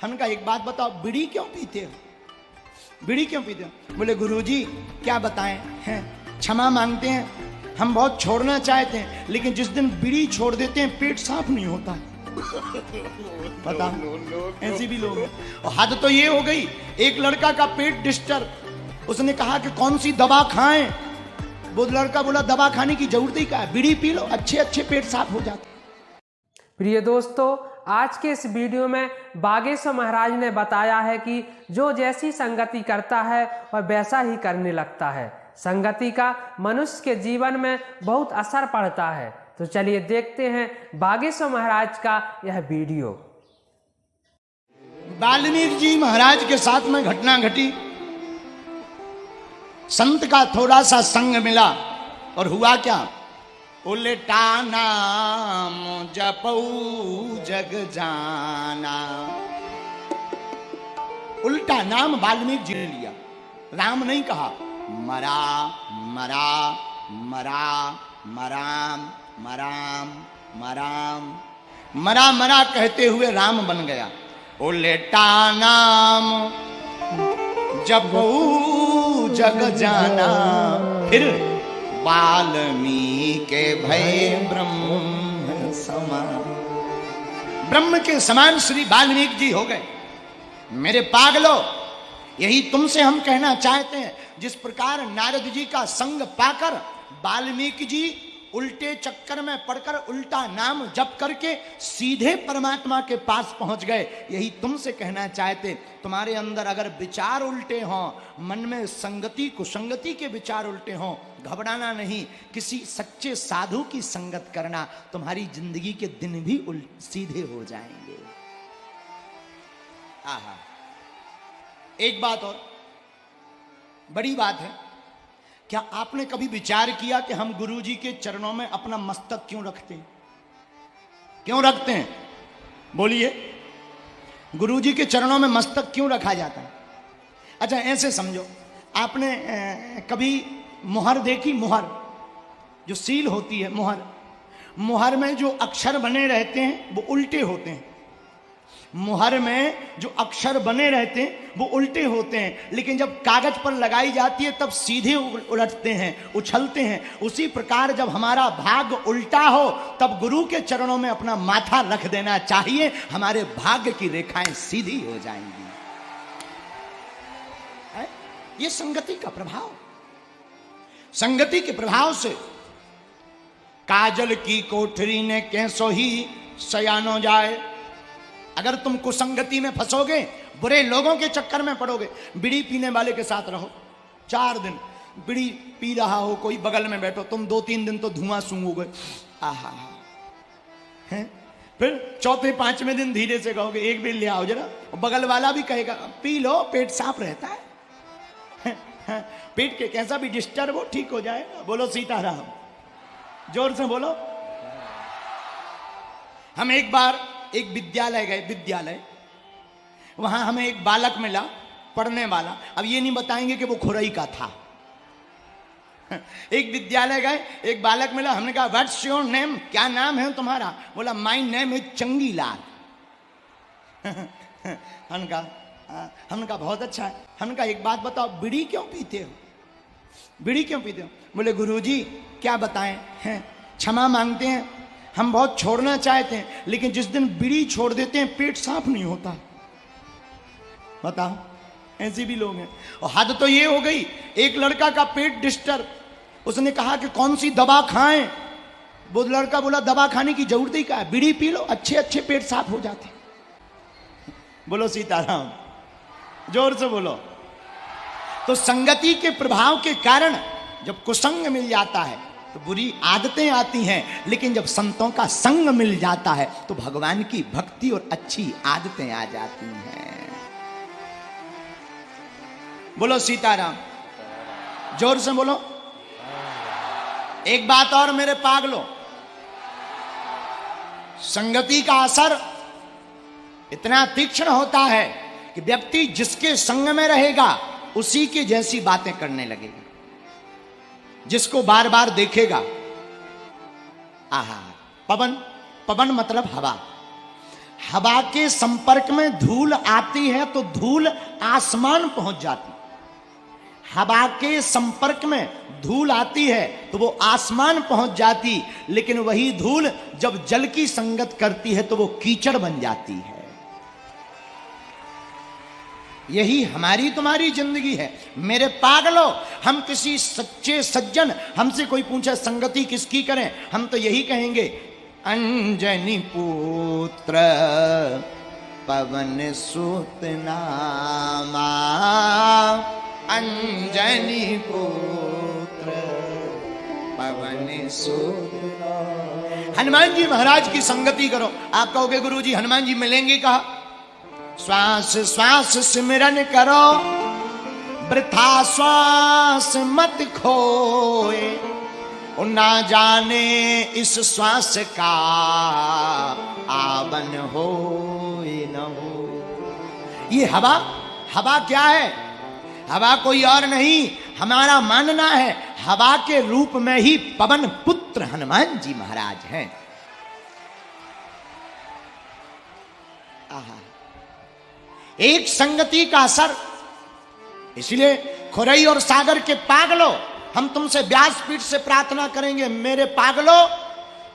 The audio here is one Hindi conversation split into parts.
हमने कहा एक बात बताओ, बीड़ी क्यों पीते हो? बीड़ी क्यों पीते हो? बोले गुरुजी क्या बताएं, हैं क्षमा मांगते हैं, हम बहुत छोड़ना चाहते हैं, लेकिन जिस दिन बीड़ी छोड़ देते हैं पेट साफ नहीं होता। बता, ऐसे भी लोग हैं। और हद तो ये हो गई, एक लड़का का पेट डिस्टर्ब, उसने कहा कि कौन सी दवा खाएं? वो लड़का बोला दवा खाने की जरूरत ही क्या है, बीड़ी पी लो, अच्छे अच्छे पेट साफ हो जाते। प्रिय दोस्तों, आज के इस वीडियो में बागेश्वर महाराज ने बताया है कि जो जैसी संगति करता है वह वैसा ही करने लगता है। संगति का मनुष्य के जीवन में बहुत असर पड़ता है। तो चलिए देखते हैं बागेश्वर महाराज का यह वीडियो। वाल्मीकि जी महाराज के साथ में घटना घटी। संत का थोड़ा सा संग मिला और हुआ क्या, उल्टा नाम जपऊ जग जाना। उल्टा नाम वाल्मीकि जी ने लिया, राम नहीं कहा। मरा मरा मरा मराम मराम मराम मरा मरा कहते हुए राम बन गया। उल्टा नाम जपऊ जग जाना। फिर वाल्मीकि भय ब्रह्म समान, ब्रह्म के समान श्री वाल्मीकि जी हो गए। मेरे पागलो, यही तुमसे हम कहना चाहते हैं। जिस प्रकार नारद जी का संग पाकर वाल्मीकि जी उल्टे चक्कर में पड़कर उल्टा नाम जप करके सीधे परमात्मा के पास पहुंच गए, यही तुमसे कहना चाहते। तुम्हारे अंदर अगर विचार उल्टे हों, मन में संगति कुसंगति के विचार उल्टे हों, घबराना नहीं, किसी सच्चे साधु की संगत करना, तुम्हारी जिंदगी के दिन भी सीधे हो जाएंगे। आहा, एक बात और बड़ी बात है, क्या आपने कभी विचार किया कि हम गुरुजी के चरणों में अपना मस्तक क्यों रखते हैं? क्यों रखते हैं? बोलिए, गुरुजी के चरणों में मस्तक क्यों रखा जाता है? अच्छा ऐसे समझो, आपने कभी मुहर देखी? मुहर जो सील होती है, मुहर, मुहर में जो अक्षर बने रहते हैं वो उल्टे होते हैं। मुहर में जो अक्षर बने रहते हैं वो उल्टे होते हैं, लेकिन जब कागज पर लगाई जाती है तब सीधे उलटते हैं, उछलते हैं। उसी प्रकार जब हमारा भाग्य उल्टा हो तब गुरु के चरणों में अपना माथा रख देना चाहिए, हमारे भाग्य की रेखाएं सीधी हो जाएंगी। ये संगति का प्रभाव, संगति के प्रभाव से काजल की कोठरी ने कैसो ही सयानो जाए। अगर तुम कुसंगति में फंसोगे, बुरे लोगों के चक्कर में पड़ोगे, बीड़ी पीने वाले के साथ रहो, 4 दिन बीड़ी पी रहा हो, कोई बगल में बैठो, तुम 2-3 दिन तो धुआं सूंघोगे, आहा हैं। फिर 4थे-5वें दिन धीरे से कहोगे एक भी ले आओ जरा, बगल वाला भी कहेगा पी लो, पेट साफ रहता है। पेट के कैसा भी डिस्टर्ब हो ठीक हो जाएगा। बोलो सीताराम, जोर से बोलो। हम एक बार एक विद्यालय गए, विद्यालय, वहां हमें एक बालक मिला पढ़ने वाला। अब ये नहीं बताएंगे कि वो खुरई का था। एक विद्यालय गए, एक बालक मिला, हमने कहा व्हाट्स योर नेम, क्या नाम है तुम्हारा? बोला माय नेम इज चंगीलाल। हमने कहा बहुत अच्छा है। हमने कहा एक बात बताओ, बीड़ी क्यों पीते हो? बीड़ी क्यों पीते हो? बोले गुरुजी क्या बताएं, हैं क्षमा मांगते हैं, हम बहुत छोड़ना चाहते हैं, लेकिन जिस दिन बीड़ी छोड़ देते हैं पेट साफ नहीं होता। बताओ, ऐसे भी लोग हैं। और हद तो ये हो गई, एक लड़का का पेट डिस्टर्ब, उसने कहा कि कौन सी दवा खाएं? वो लड़का बोला दवा खाने की जरूरत ही क्या है, बीड़ी पी लो, अच्छे अच्छे पेट साफ हो जाते। बोलो सीताराम, जोर से बोलो। तो संगति के प्रभाव के कारण जब कुसंग मिल जाता है तो बुरी आदतें आती हैं, लेकिन जब संतों का संग मिल जाता है तो भगवान की भक्ति और अच्छी आदतें आ जाती हैं। बोलो सीताराम, जोर से बोलो। एक बात और मेरे पागलो, संगति का असर इतना तीक्ष्ण होता है कि व्यक्ति जिसके संग में रहेगा उसी के जैसी बातें करने लगेगा। जिसको बार बार देखेगा, आहा, पवन, पवन मतलब हवा, हवा के संपर्क में धूल आती है तो धूल आसमान पहुंच जाती। हवा के संपर्क में धूल आती है तो वो आसमान पहुंच जाती, लेकिन वही धूल जब जल की संगत करती है तो वो कीचड़ बन जाती है। यही हमारी तुम्हारी जिंदगी है मेरे पागलों। हम किसी सच्चे सज्जन, हमसे कोई पूछे संगति किसकी करें, हम तो यही कहेंगे अंजनी पुत्र पवन सुत नामा, अंजनी पुत्र पवन सुत नामा। हनुमान जी महाराज की संगति करो। आप कहोगे गुरुजी हनुमान जी मिलेंगे कहा? श्वास श्वास सिमरन करो, वृथा श्वास मत खोए, ना जाने इस श्वास का आवन हो न हो। ये हवा, हवा क्या है? हवा कोई और नहीं, हमारा मानना है हवा के रूप में ही पवन पुत्र हनुमान जी महाराज हैं। आहा, एक संगति का असर। इसलिए खुरई और सागर के पागलों, हम तुमसे व्यासपीठ से प्रार्थना करेंगे मेरे पागलों,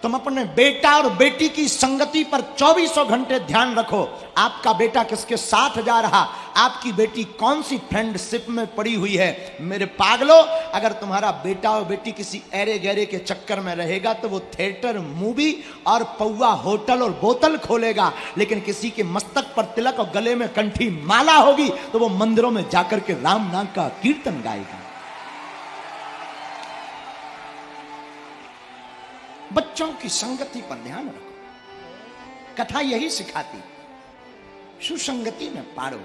तुम अपने बेटा और बेटी की संगति पर 2400 घंटे ध्यान रखो। आपका बेटा किसके साथ जा रहा, आपकी बेटी कौन सी फ्रेंडशिप में पड़ी हुई है। मेरे पागलों, अगर तुम्हारा बेटा और बेटी किसी ऐरे गहरे के चक्कर में रहेगा तो वो थिएटर, मूवी और पौवा होटल और बोतल खोलेगा, लेकिन किसी के मस्तक पर तिलक और गले में कंठी माला होगी तो वो मंदिरों में जाकर के राम नाम का कीर्तन गाएगा। बच्चों की संगति पर ध्यान रखो। कथा यही सिखाती, सुसंगति में पाड़ो,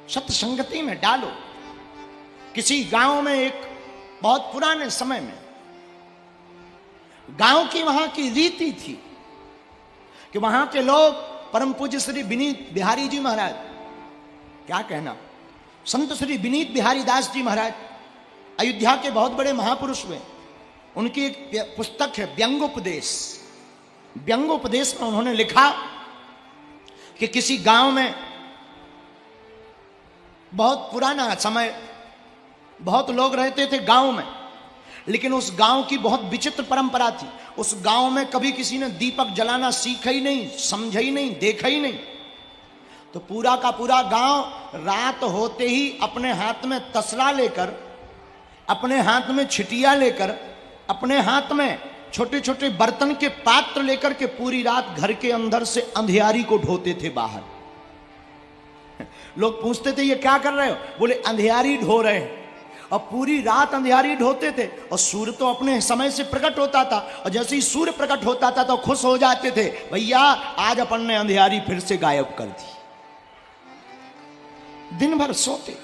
सत्संगति में डालो। किसी गांव में एक बहुत पुराने समय में गांव की वहां की रीति थी कि वहां के लोग परम पूज्य श्री विनीत बिहारी जी महाराज, क्या कहना, संत श्री विनीत बिहारी दास जी महाराज अयोध्या के बहुत बड़े महापुरुष हुए। उनकी एक पुस्तक है व्यंगोपदेश। व्यंगोपदेश में उन्होंने लिखा कि किसी गांव में, बहुत पुराना समय, बहुत लोग रहते थे गांव में, लेकिन उस गांव की बहुत विचित्र परंपरा थी। उस गांव में कभी किसी ने दीपक जलाना सीखा ही नहीं, समझा ही नहीं, देखा ही नहीं। तो पूरा का पूरा गांव रात होते ही अपने हाथ में तसला लेकर, अपने हाथ में छिटिया लेकर, अपने हाथ में छोटे छोटे बर्तन के पात्र लेकर के पूरी रात घर के अंदर से अंधियारी को ढोते थे बाहर। लोग पूछते थे ये क्या कर रहे हो? बोले अंधियारी ढो रहे हैं। और पूरी रात अंधियारी ढोते थे और सूर्य तो अपने समय से प्रकट होता था, और जैसे ही सूर्य प्रकट होता था तो खुश हो जाते थे, भैया आज अपन ने अंधियारी फिर से गायब कर दी। दिन भर सोते,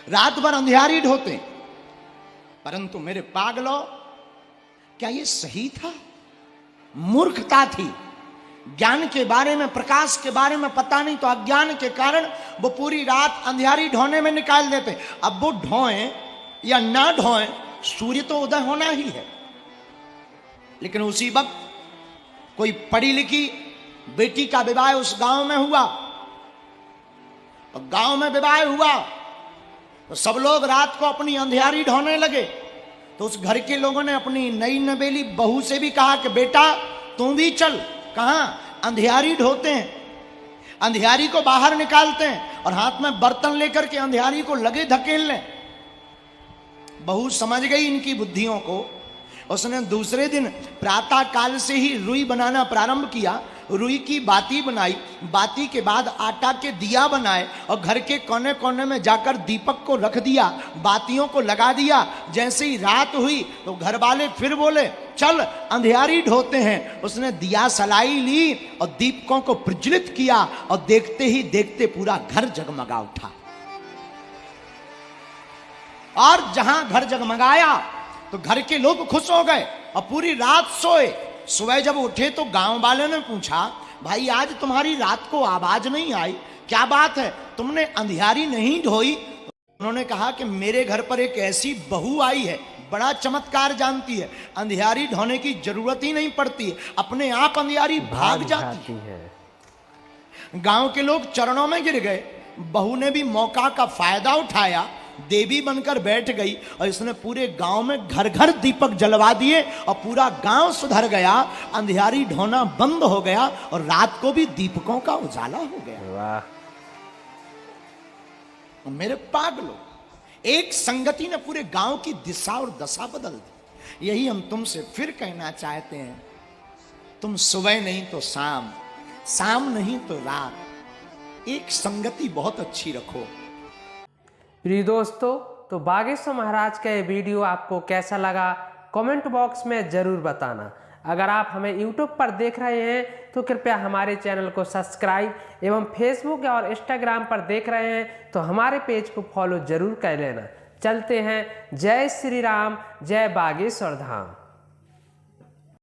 रात भर अंधियारी ढोते। परंतु मेरे पागलों, क्या ये सही था? मूर्खता थी। ज्ञान के बारे में, प्रकाश के बारे में पता नहीं, तो अज्ञान के कारण वो पूरी रात अंधियारी ढोने में निकाल देते। अब वो ढोएं या ना ढोएं, सूर्य तो उदय होना ही है। लेकिन उसी वक्त कोई पढ़ी लिखी बेटी का विवाह उस गांव में हुआ, और गांव में विवाह हुआ तो सब लोग रात को अपनी अंधियारी ढोने लगे। तो उस घर के लोगों ने अपनी नई नवेली बहू से भी कहा कि बेटा तू भी चल। कहां? अंधियारी ढोते हैं, अंधियारी को बाहर निकालते हैं, और हाथ में बर्तन लेकर के अंधियारी को लगे धकेलने। बहू समझ गई इनकी बुद्धियों को। उसने दूसरे दिन प्रातः काल से ही रुई बनाना प्रारंभ किया। रुई की बाती बनाई, बाती के बाद आटा के दिया बनाए, और घर के कोने कोने में जाकर दीपक को रख दिया, बातियों को लगा दिया। जैसे ही रात हुई तो घर वाले फिर बोले चल अंधियारी ढोते हैं। उसने दिया सलाई ली और दीपकों को प्रज्वलित किया, और देखते ही देखते पूरा घर जगमगा उठा। और जहां घर जगमगाया तो घर के लोग खुश हो गए और पूरी रात सोए। सुबह जब उठे तो गांव वाले ने पूछा, भाई आज तुम्हारी रात को आवाज नहीं आई, क्या बात है, तुमने अंधियारी नहीं ढोई? उन्होंने कहा कि मेरे घर पर एक ऐसी बहू आई है, बड़ा चमत्कार जानती है, अंधियारी ढोने की जरूरत ही नहीं पड़ती है, अपने आप अंधियारी भाग जाती है। गांव के लोग चरणों में गिर गए। बहू ने भी मौका का फायदा उठाया, देवी बनकर बैठ गई और इसने पूरे गांव में घर घर दीपक जलवा दिए और पूरा गांव सुधर गया। अंधियारी ढोना बंद हो गया और रात को भी दीपकों का उजाला हो गया। वाह। मेरे पागलों, एक संगति ने पूरे गांव की दिशा और दशा बदल दी। यही हम तुमसे फिर कहना चाहते हैं, तुम सुबह नहीं तो शाम, शाम नहीं तो रात, एक संगति बहुत अच्छी रखो। प्रिय दोस्तों, तो बागेश्वर महाराज का ये वीडियो आपको कैसा लगा कमेंट बॉक्स में ज़रूर बताना। अगर आप हमें YouTube पर देख रहे हैं तो कृपया हमारे चैनल को सब्सक्राइब एवं Facebook और Instagram पर देख रहे हैं तो हमारे पेज को फॉलो जरूर कर लेना। चलते हैं। जय श्री राम, जय बागेश्वर धाम।